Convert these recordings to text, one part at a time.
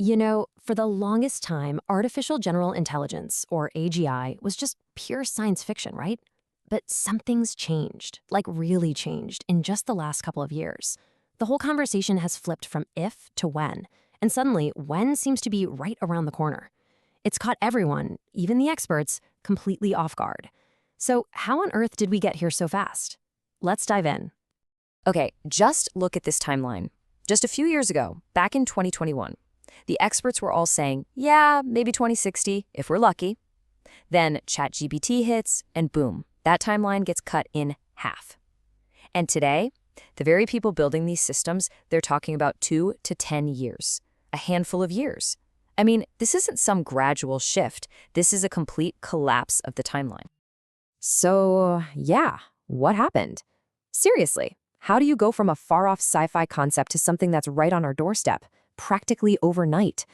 For the longest time, artificial general intelligence, or AGI, was just pure science fiction, right? But something's changed, like really changed, in just the last couple of years. The whole conversation has flipped from if to when, and suddenly, when seems to be right around the corner. It's caught everyone, even the experts, completely off guard. So, how on earth did we get here so fast? Let's dive in. Okay, just look at this timeline. Just a few years ago, back in 2021, the experts were all saying, yeah, maybe 2060, if we're lucky. Then ChatGPT hits, and boom, that timeline gets cut in half. And today, the very people building these systems, they're talking about 2 to 10 years, a handful of years. I mean, this isn't some gradual shift. This is a complete collapse of the timeline. So, yeah, what happened? Seriously, how do you go from a far-off sci-fi concept to something that's right on our doorstep, practically overnight?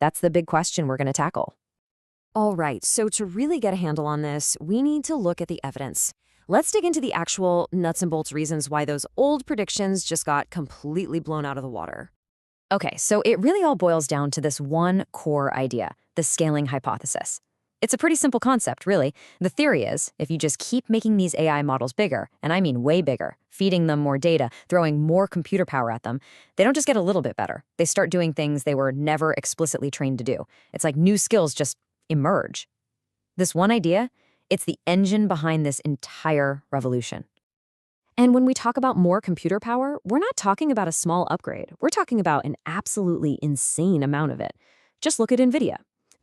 That's the big question we're going to tackle. All right, so to really get a handle on this, we need to look at the evidence. Let's dig into the actual nuts and bolts reasons why those old predictions just got completely blown out of the water. Okay, so it really all boils down to this one core idea, the scaling hypothesis. It's a pretty simple concept, really. The theory is, if you just keep making these AI models bigger, and I mean way bigger, feeding them more data, throwing more computer power at them, they don't just get a little bit better. They start doing things they were never explicitly trained to do. It's like new skills just emerge. This one idea, it's the engine behind this entire revolution. And when we talk about more computer power, we're not talking about a small upgrade. We're talking about an absolutely insane amount of it. Just look at NVIDIA.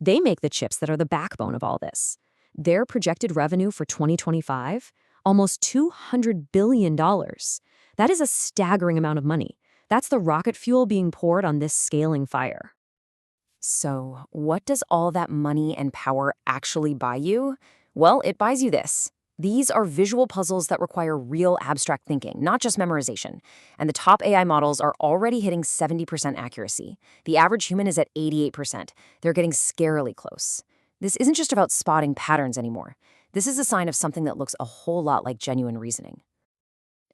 They make the chips that are the backbone of all this. Their projected revenue for 2025, almost $200 billion. That is a staggering amount of money. That's the rocket fuel being poured on this scaling fire. So, what does all that money and power actually buy you? Well, it buys you this. These are visual puzzles that require real abstract thinking, not just memorization. And the top AI models are already hitting 70% accuracy. The average human is at 88%. They're getting scarily close. This isn't just about spotting patterns anymore. This is a sign of something that looks a whole lot like genuine reasoning.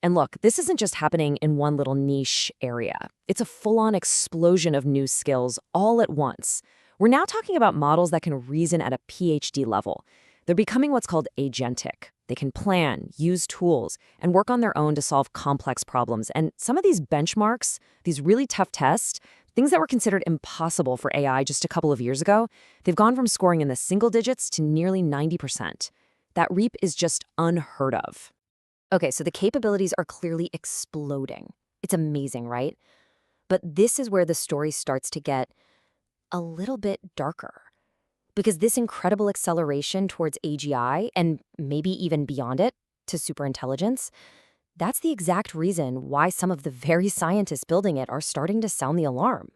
And look, this isn't just happening in one little niche area. It's a full-on explosion of new skills all at once. We're now talking about models that can reason at a PhD level. They're becoming what's called agentic. They can plan, use tools, and work on their own to solve complex problems. And some of these benchmarks, these really tough tests, things that were considered impossible for AI just a couple of years ago, they've gone from scoring in the single digits to nearly 90%. That leap is just unheard of. Okay, so the capabilities are clearly exploding. It's amazing, right? But this is where the story starts to get a little bit darker. Because this incredible acceleration towards AGI, and maybe even beyond it, to superintelligence, that's the exact reason why some of the very scientists building it are starting to sound the alarm.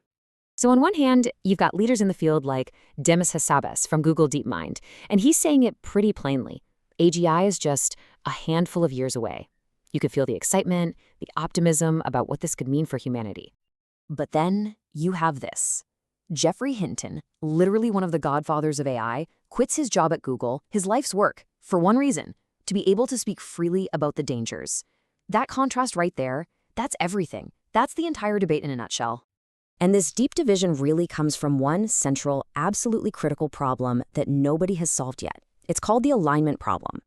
So on one hand, you've got leaders in the field like Demis Hassabis from Google DeepMind, and he's saying it pretty plainly. AGI is just a handful of years away. You could feel the excitement, the optimism about what this could mean for humanity. But then you have this. Geoffrey Hinton, literally one of the godfathers of AI, quits his job at Google, his life's work, for one reason, to be able to speak freely about the dangers. That contrast right there, that's everything. That's the entire debate in a nutshell. And this deep division really comes from one central, absolutely critical problem that nobody has solved yet. It's called the alignment problem.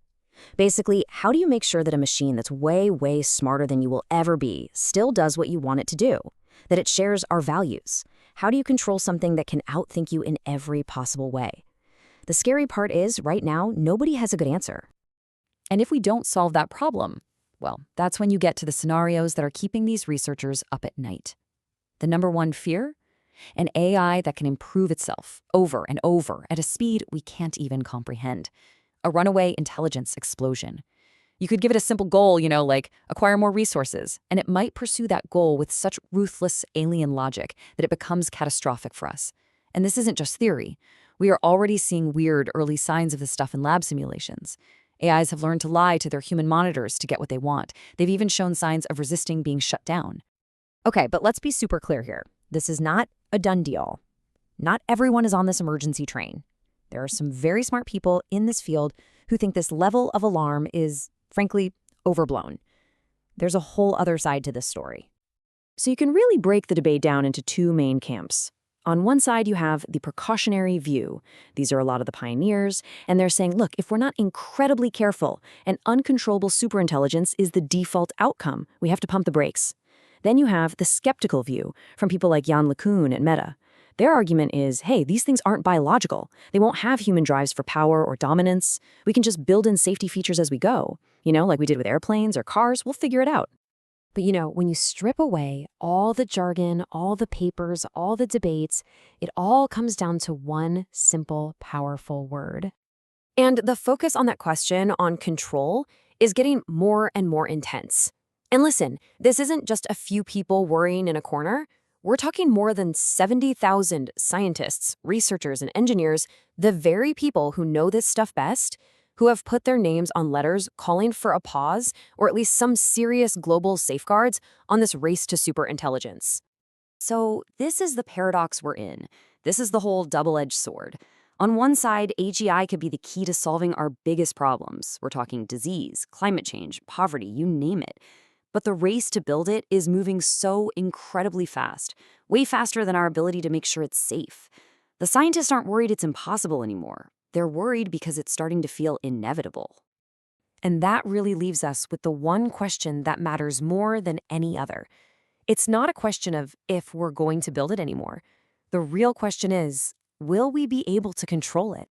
Basically, how do you make sure that a machine that's way, way smarter than you will ever be still does what you want it to do? That it shares our values? How do you control something that can outthink you in every possible way? The scary part is, right now, nobody has a good answer. And if we don't solve that problem, well, that's when you get to the scenarios that are keeping these researchers up at night. The number one fear? An AI that can improve itself over and over at a speed we can't even comprehend. A runaway intelligence explosion. You could give it a simple goal, like acquire more resources, and it might pursue that goal with such ruthless alien logic that it becomes catastrophic for us. And this isn't just theory. We are already seeing weird early signs of this stuff in lab simulations. AIs have learned to lie to their human monitors to get what they want. They've even shown signs of resisting being shut down. Okay, but let's be super clear here. This is not a done deal. Not everyone is on this emergency train. There are some very smart people in this field who think this level of alarm is, frankly, overblown. There's a whole other side to this story. So you can really break the debate down into two main camps. On one side, you have the precautionary view. These are a lot of the pioneers, and they're saying, look, if we're not incredibly careful, an uncontrollable superintelligence is the default outcome. We have to pump the brakes. Then you have the skeptical view from people like Jan LeCun at Meta. Their argument is, hey, these things aren't biological. They won't have human drives for power or dominance. We can just build in safety features as we go. Like we did with airplanes or cars, we'll figure it out. But when you strip away all the jargon, all the papers, all the debates, it all comes down to one simple, powerful word. And the focus on that question on control is getting more and more intense. And listen, this isn't just a few people worrying in a corner. We're talking more than 70,000 scientists, researchers, and engineers, the very people who know this stuff best, who have put their names on letters calling for a pause or at least some serious global safeguards on this race to superintelligence. So this is the paradox we're in. This is the whole double-edged sword. On one side, AGI could be the key to solving our biggest problems. We're talking disease, climate change, poverty, you name it. But the race to build it is moving so incredibly fast, way faster than our ability to make sure it's safe. The scientists aren't worried it's impossible anymore. They're worried because it's starting to feel inevitable. And that really leaves us with the one question that matters more than any other. It's not a question of if we're going to build it anymore. The real question is, will we be able to control it?